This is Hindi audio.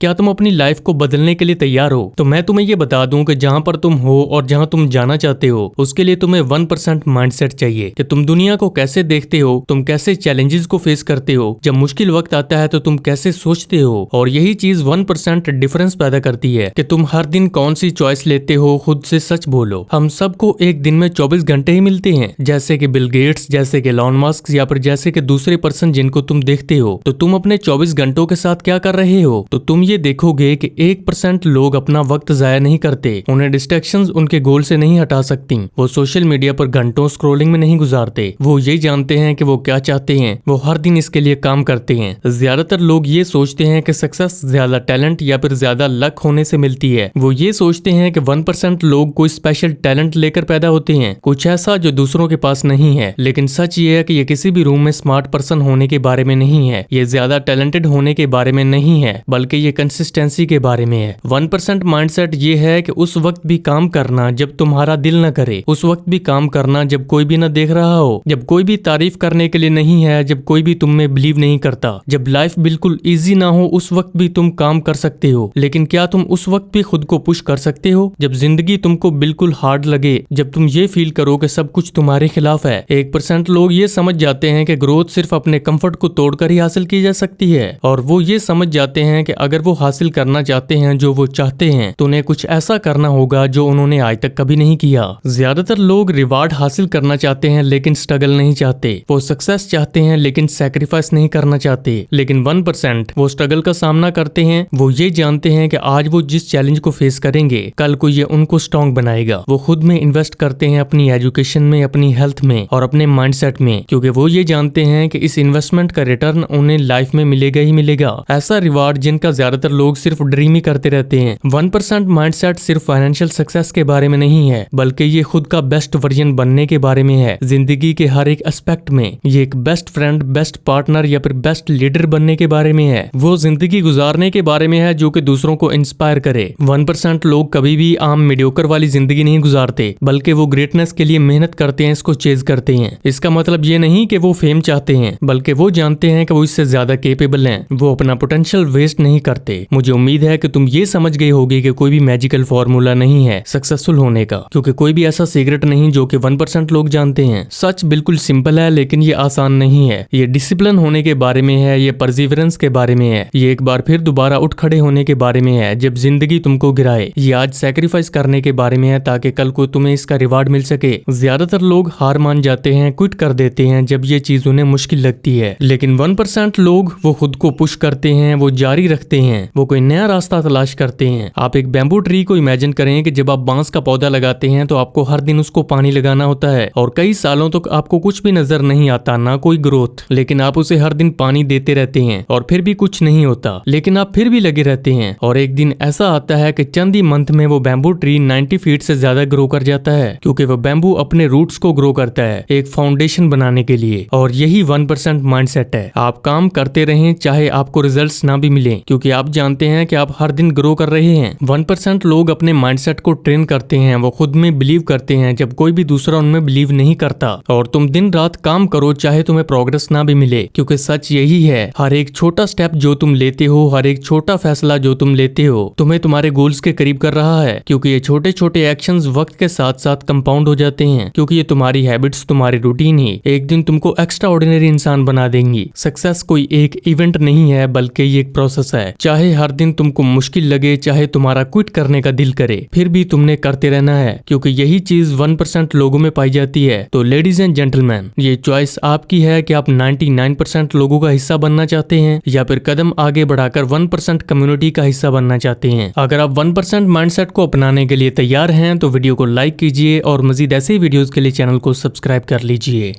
क्या तुम अपनी लाइफ को बदलने के लिए तैयार हो? तो मैं तुम्हें ये बता दूं कि जहां पर तुम हो और जहां तुम जाना चाहते हो उसके लिए तुम्हें 1% माइंडसेट चाहिए कि तुम दुनिया को कैसे देखते हो, तुम कैसे चैलेंजेस को फेस करते हो, जब मुश्किल वक्त आता है तो तुम कैसे सोचते हो। और यही चीज 1% डिफरेंस पैदा करती है कि तुम हर दिन कौन सी चॉइस लेते हो। खुद से सच बोलो। हम सबको एक दिन में 24 घंटे ही मिलते हैं, जैसे कि बिल गेट्स, जैसे कि एलन मस्क या फिर जैसे कि दूसरे पर्सन जिनको तुम देखते हो। तो तुम अपने 24 घंटों के साथ क्या कर रहे हो? तो तुम ये देखोगे कि 1% लोग अपना वक्त जाया नहीं करते। उन्हें डिस्ट्रैक्शंस उनके गोल से नहीं हटा सकती। वो सोशल मीडिया पर घंटों स्क्रोलिंग में नहीं गुजारते। वो ये जानते हैं कि वो क्या चाहते हैं, वो हर दिन इसके लिए काम करते हैं। ज्यादातर लोग ये सोचते हैं कि सक्सेस ज्यादा टैलेंट या फिर ज्यादा लक होने से मिलती है। वो ये सोचते हैं कि 1% लोग कोई स्पेशल टैलेंट लेकर पैदा होते हैं, कुछ ऐसा जो दूसरों के पास नहीं है। लेकिन सच ये है कि ये किसी भी रूम में स्मार्ट पर्सन होने के बारे में नहीं है, ये ज्यादा टैलेंटेड होने के बारे में नहीं है, बल्कि ये कंसिस्टेंसी के बारे में है। 1% माइंडसेट ये है कि उस वक्त भी काम करना जब तुम्हारा दिल न करे, उस वक्त भी काम करना जब कोई भी न देख रहा हो, जब कोई भी तारीफ करने के लिए नहीं है, जब कोई भी तुम में बिलीव नहीं करता, जब लाइफ बिल्कुल इजी ना हो, उस वक्त भी तुम काम कर सकते हो। लेकिन क्या तुम उस वक्त भी खुद को पुश कर सकते हो जब जिंदगी तुमको बिल्कुल हार्ड लगे, जब तुम ये फील करो कि सब कुछ तुम्हारे खिलाफ है? 1% लोग ये समझ जाते हैं कि ग्रोथ सिर्फ अपने कंफर्ट को तोड़कर ही हासिल की जा सकती है, और वो ये समझ जाते हैं कि अगर वो हासिल करना चाहते हैं जो वो चाहते हैं तो उन्हें कुछ ऐसा करना होगा जो उन्होंने आज तक कभी नहीं किया। ज्यादातर लोग रिवार्ड हासिल करना चाहते हैं लेकिन स्ट्रगल नहीं चाहते। वो सक्सेस चाहते हैं लेकिन सैक्रिफाइस नहीं करना चाहते। लेकिन 1% वो स्ट्रगल का सामना करते हैं। वो ये जानते हैं कि आज वो जिस चैलेंज को फेस करेंगे कल को ये उनको स्ट्रॉन्ग बनाएगा। वो खुद में इन्वेस्ट करते हैं, अपनी एजुकेशन में, अपनी हेल्थ में और अपने माइंडसेट में, क्योंकि वो ये जानते हैं कि इस इन्वेस्टमेंट का रिटर्न उन्हें लाइफ में मिलेगा ही मिलेगा। ऐसा रिवार्ड जिनका ज्यादातर लोग सिर्फ ड्रीम ही करते रहते हैं। 1% माइंडसेट सिर्फ फाइनेंशियल सक्सेस के बारे में नहीं है, बल्कि ये खुद का बेस्ट वर्जन बनने के बारे में है। जिंदगी के हर एक एस्पेक्ट में ये एक बेस्ट फ्रेंड, बेस्ट पार्टनर या फिर बेस्ट लीडर बनने के बारे में है। वो जिंदगी गुजारने के बारे में है जो कि दूसरों को इंस्पायर करे। 1% लोग कभी भी आम मीडियोकर वाली जिंदगी नहीं गुजारते, बल्कि वो ग्रेटनेस के लिए मेहनत करते हैं, इसको चेज करते हैं। इसका मतलब ये नहीं कि वो फेम चाहते हैं, बल्कि वो जानते हैं कि वो इससे ज्यादा केपेबल हैं। वो अपना पोटेंशियल वेस्ट नहीं करते। मुझे उम्मीद है कि तुम ये समझ गए होगे कि कोई भी मैजिकल फॉर्मूला नहीं है सक्सेसफुल होने का, क्योंकि कोई भी ऐसा सीक्रेट नहीं जो कि 1% लोग जानते हैं। सच बिल्कुल सिंपल है, लेकिन ये आसान नहीं है। ये डिसिप्लिन होने के बारे में है, ये परसिवरेंस के बारे में है, ये एक बार फिर दोबारा उठ खड़े होने के बारे में है जब जिंदगी तुमको गिराए। ये आज सैक्रिफाइस करने के बारे में है ताकि कल को तुम्हें इसका रिवार्ड मिल सके। ज्यादातर लोग हार मान जाते हैं, क्विट कर देते हैं जब ये चीज उन्हें मुश्किल लगती है। लेकिन 1% लोग वो खुद को पुश करते हैं, वो जारी रखते हैं, वो कोई नया रास्ता तलाश करते हैं। आप एक बैम्बू ट्री को इमेजिन करें कि जब आप बांस का पौधा लगाते हैं तो आपको हर दिन उसको पानी लगाना होता है और कई सालों तक आपको कुछ भी नजर नहीं आता, ना कोई ग्रोथ। लेकिन आप उसे हर दिन पानी देते रहते हैं और फिर भी कुछ नहीं होता, लेकिन आप फिर भी लगे रहते हैं। और एक दिन ऐसा आता है कि चंद ही मंथ में वो बैम्बू ट्री 90 फीट से ज्यादा ग्रो कर जाता है, क्योंकि वो बैम्बू अपने रूट्स को ग्रो करता है एक फाउंडेशन बनाने के लिए। और यही 1% माइंडसेट है। आप काम करते रहें चाहे आपको रिजल्ट्स ना भी मिले, क्योंकि आप जानते हैं कि आप हर दिन ग्रो कर रहे हैं। 1% लोग अपने माइंडसेट को ट्रेन करते हैं, वो खुद में बिलीव करते हैं जब कोई भी दूसरा उनमें बिलीव नहीं करता। और तुम दिन रात काम करो चाहे तुम्हें प्रोग्रेस ना भी मिले, क्योंकि सच यही है, हर एक छोटा स्टेप जो तुम लेते हो, हर एक छोटा फैसला जो तुम लेते हो, तुम्हें तुम्हारे गोल्स के करीब कर रहा है। क्योंकि ये छोटे छोटे एक्शंस वक्त के साथ साथ कंपाउंड हो जाते हैं, क्योंकि ये तुम्हारी हैबिट्स, तुम्हारी रूटीन ही एक दिन तुमको एक्स्ट्रा ऑर्डिनरी इंसान बना देंगी। सक्सेस कोई एक इवेंट नहीं है, बल्कि ये एक प्रोसेस है। चाहे हर दिन तुमको मुश्किल लगे, चाहे तुम्हारा क्विट करने का दिल करे, फिर भी तुमने करते रहना है, क्योंकि यही चीज 1% लोगों में पाई जाती है। तो लेडीज एंड जेंटलमैन, ये चॉइस आपकी है कि आप 99% लोगों का हिस्सा बनना चाहते हैं या फिर कदम आगे बढ़ाकर 1% कम्युनिटी का हिस्सा बनना चाहते हैं। अगर आप 1% माइंडसेट को अपनाने के लिए तैयार हैं तो वीडियो को लाइक कीजिए और मजीद ऐसे वीडियोस के लिए चैनल को सब्सक्राइब कर लीजिए।